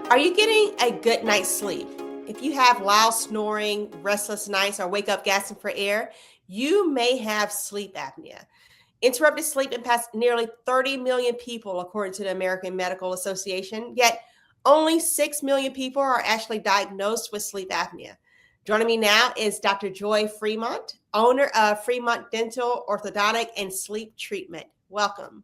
Are you getting a good night's sleep? If you have loud snoring, restless nights, or wake up gasping for air, you may have sleep apnea. Interrupted sleep impacts nearly 30 million people, according to the American Medical Association, yet only 6 million people are actually diagnosed with sleep apnea. Joining me now is Dr. Joy Fremont, owner of Fremont Dental, Orthodontic, and Sleep Treatment. Welcome.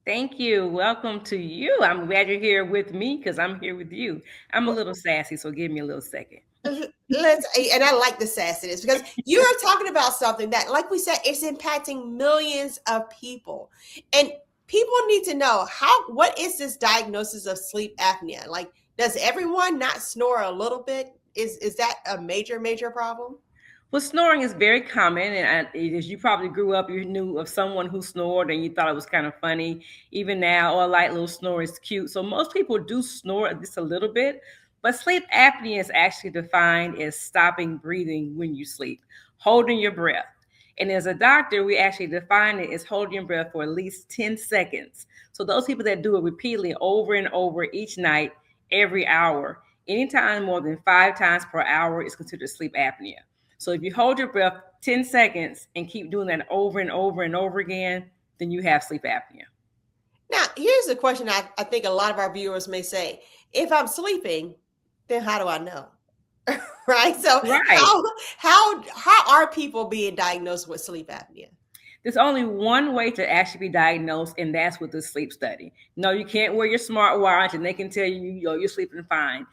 Thank you. Welcome to you. I'm glad you're here with me because I'm here with you. I'm a Well, little sassy, so give me a little second. and I like the sassiness because you are talking about something that, like we said, it's impacting millions of people, and people need to know what is this diagnosis of sleep apnea? Like, does everyone not snore a little bit? Is that a major problem? Well, snoring is very common, and as you probably grew up, you knew of someone who snored and you thought it was kind of funny. Even now, a light little snore is cute. So most people do snore just a little bit, but sleep apnea is actually defined as stopping breathing when you sleep, holding your breath. And as a doctor, we actually define it as holding your breath for at least 10 seconds. So those people that do it repeatedly over and over each night, every hour, anytime more than 5 times per hour is considered sleep apnea. So if you hold your breath 10 seconds and keep doing that over and over and over again, then you have sleep apnea. Now, here's the question I think a lot of our viewers may say: if I'm sleeping, then how do I know? Right? So Right. how are people being diagnosed with sleep apnea? There's only one way to actually be diagnosed, and that's with the sleep study. No, you can't wear your smartwatch and they can tell you're sleeping fine.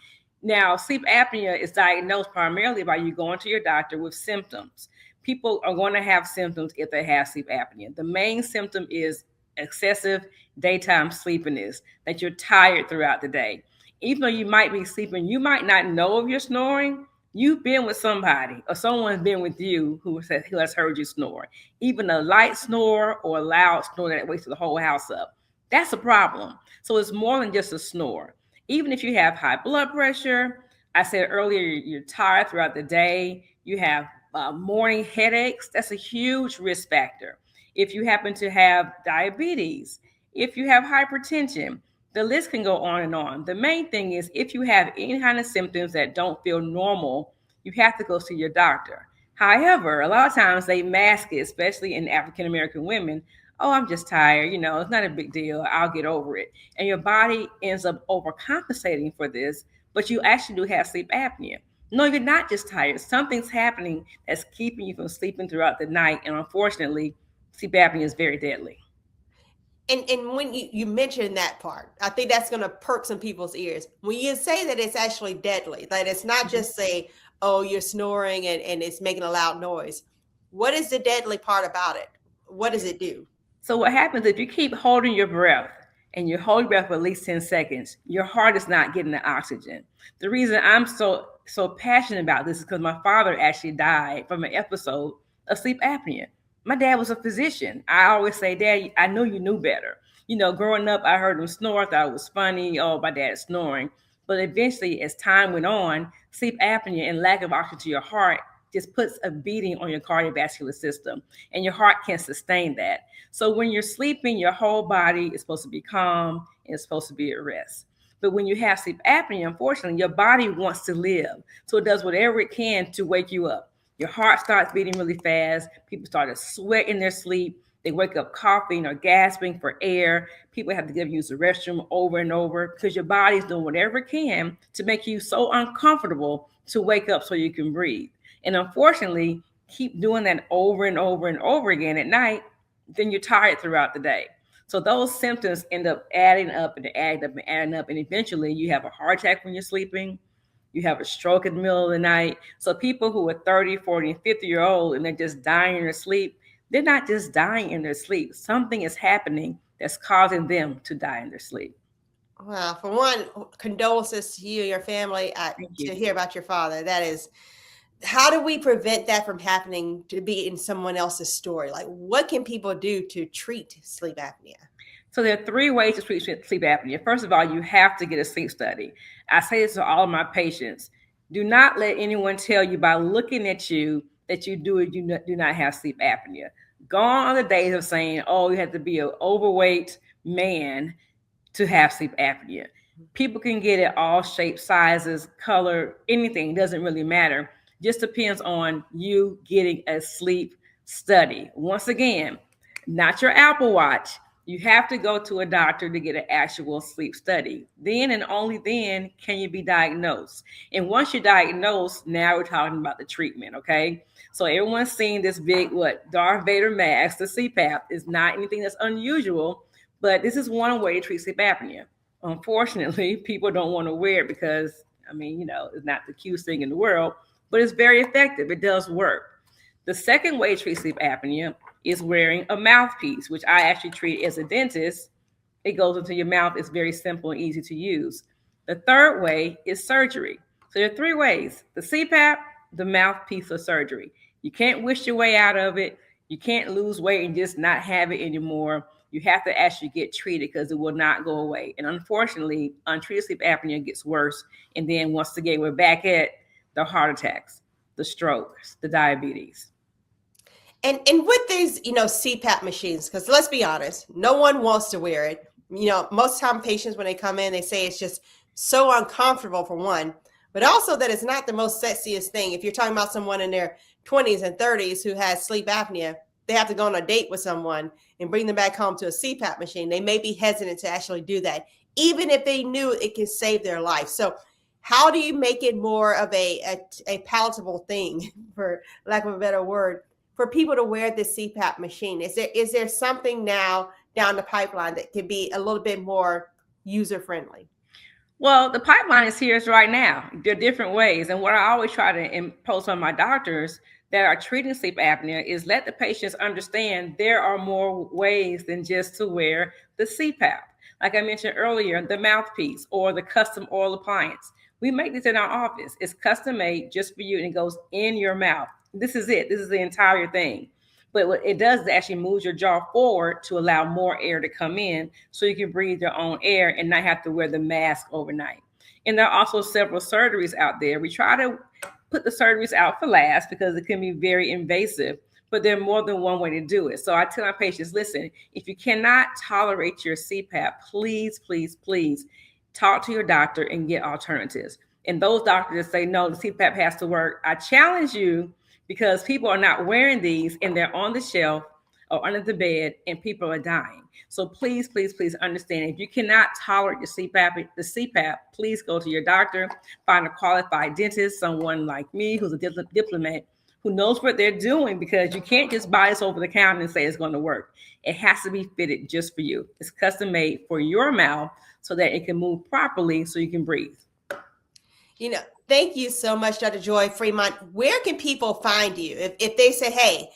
Now, sleep apnea is diagnosed primarily by you going to your doctor with symptoms. People are going to have symptoms if they have sleep apnea. The main symptom is excessive daytime sleepiness, that you're tired throughout the day. Even though you might be sleeping, you might not know if you're snoring. You've been with somebody or someone's been with you who has heard you snore. Even a light snore or a loud snore that wakes the whole house up. That's a problem. So it's more than just a snore. Even if you have high blood pressure, I said earlier, you're tired throughout the day, you have morning headaches, that's a huge risk factor. If you happen to have diabetes, if you have hypertension, the list can go on and on. The main thing is if you have any kind of symptoms that don't feel normal, you have to go see your doctor. However, a lot of times they mask it, especially in African American women. Oh, I'm just tired. It's not a big deal. I'll get over it. And your body ends up overcompensating for this, but you actually do have sleep apnea. No, you're not just tired. Something's happening that's keeping you from sleeping throughout the night. And unfortunately, sleep apnea is very deadly. And when you mentioned that part, I think that's going to perk some people's ears. When you say that it's actually deadly, that it's not just say, oh, you're snoring and it's making a loud noise. What is the deadly part about it? What does it do? So what happens if you keep holding your breath and you hold your breath for at least 10 seconds, your heart is not getting the oxygen. The reason I'm so passionate about this is because my father actually died from an episode of sleep apnea. My dad was a physician. I always say, Dad, I know you knew better. Growing up, I heard him snore. I thought it was funny. Oh, my dad's snoring. But eventually, as time went on, sleep apnea and lack of oxygen to your heart just puts a beating on your cardiovascular system, and your heart can't sustain that. So when you're sleeping, your whole body is supposed to be calm and it's supposed to be at rest. But when you have sleep apnea, unfortunately, your body wants to live. So it does whatever it can to wake you up. Your heart starts beating really fast. People start to sweat in their sleep. They wake up coughing or gasping for air. People have to use the restroom over and over because your body's doing whatever it can to make you so uncomfortable to wake up so you can breathe. And unfortunately, keep doing that over and over and over again at night, then you're tired throughout the day. So those symptoms end up adding up and adding up and adding up. And eventually you have a heart attack when you're sleeping. You have a stroke in the middle of the night. So people who are 30, 40, and 50-year old and they're just dying in their sleep, they're not just dying in their sleep. Something is happening that's causing them to die in their sleep. Well, for one, condolences to you and your family Thank to you. hear about your father. That is, how do we prevent that from happening to be in someone else's story? Like, what can people do to treat sleep apnea? So there are three ways to treat sleep apnea. First of all, you have to get a sleep study. I say this to all of my patients. Do not let anyone tell you by looking at you that you do not have sleep apnea. Gone are the days of saying, oh, you have to be an overweight man to have sleep apnea. People can get it all shapes, sizes, color, anything. It doesn't really matter. Just depends on you getting a sleep study. Once again, not your Apple Watch. You have to go to a doctor to get an actual sleep study. Then and only then can you be diagnosed. And once you're diagnosed, now we're talking about the treatment, okay? So everyone's seen this big, Darth Vader mask, the CPAP. Is not anything that's unusual, but this is one way to treat sleep apnea. Unfortunately, people don't want to wear it because, it's not the cutest thing in the world, but it's very effective. It does work. The second way to treat sleep apnea is wearing a mouthpiece, which I actually treat as a dentist. It goes into your mouth. It's very simple and easy to use. The third way is surgery. So there are three ways: the CPAP, the mouthpiece, or surgery. You can't wish your way out of it. You can't lose weight and just not have it anymore. You have to actually get treated because it will not go away. And unfortunately, untreated sleep apnea gets worse. And then once again, we're back at the heart attacks, the strokes, the diabetes. And with these, CPAP machines, because let's be honest, no one wants to wear it. Most time patients, when they come in, they say it's just so uncomfortable, for one, but also that it's not the most sexiest thing. If you're talking about someone in their 20s and 30s who has sleep apnea, they have to go on a date with someone and bring them back home to a CPAP machine. They may be hesitant to actually do that, even if they knew it can save their life. So how do you make it more of a palatable thing, for lack of a better word, for people to wear the CPAP machine? Is there something now down the pipeline that can be a little bit more user friendly? Well, the pipeline is here right now. There are different ways. And what I always try to impose on my doctors that are treating sleep apnea is let the patients understand there are more ways than just to wear the CPAP. Like I mentioned earlier, the mouthpiece or the custom oral appliance. We make this in our office. It's custom made just for you, and it goes in your mouth. This is it. This is the entire thing. But what it does is actually moves your jaw forward to allow more air to come in so you can breathe your own air and not have to wear the mask overnight. And there are also several surgeries out there. We try to put the surgeries out for last because it can be very invasive, but there's more than one way to do it. So I tell my patients, listen, if you cannot tolerate your CPAP, please, please, please talk to your doctor and get alternatives. And those doctors that say, no, the CPAP has to work, I challenge you, because people are not wearing these and they're on the shelf or under the bed and people are dying. So please, please, please understand, if you cannot tolerate the CPAP, please go to your doctor, find a qualified dentist, someone like me who's a diplomat who knows what they're doing, because you can't just buy this over the counter and say it's going to work. It has to be fitted just for you. It's custom made for your mouth so that it can move properly so you can breathe. Thank you so much, Dr. Joy Fremont. Where can people find you if they say, hey,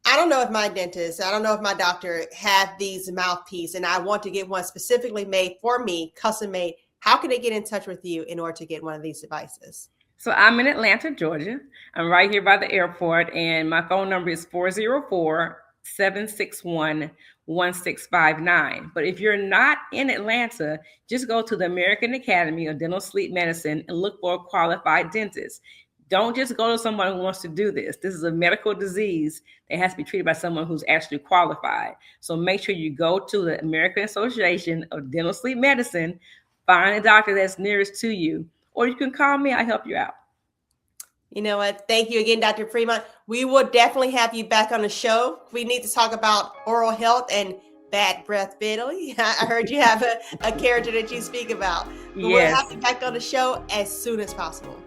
I don't know if my dentist, I don't know if my doctor have these mouthpiece and I want to get one specifically made for me, custom made? How can they get in touch with you in order to get one of these devices? So I'm in Atlanta, Georgia. I'm right here by the airport, and my phone number is 404-761-1659. But if you're not in Atlanta, just go to the American Academy of Dental Sleep Medicine and look for a qualified dentist. Don't just go to someone who wants to do this. This is a medical disease that has to be treated by someone who's actually qualified. So make sure you go to the American Association of Dental Sleep Medicine, find a doctor that's nearest to you, or you can call me. I'll help you out. You know what? Thank you again, Dr. Fremont. We will definitely have you back on the show. We need to talk about oral health and bad breath fiddly. I heard you have a character that you speak about. But Yes. We'll have you back on the show as soon as possible.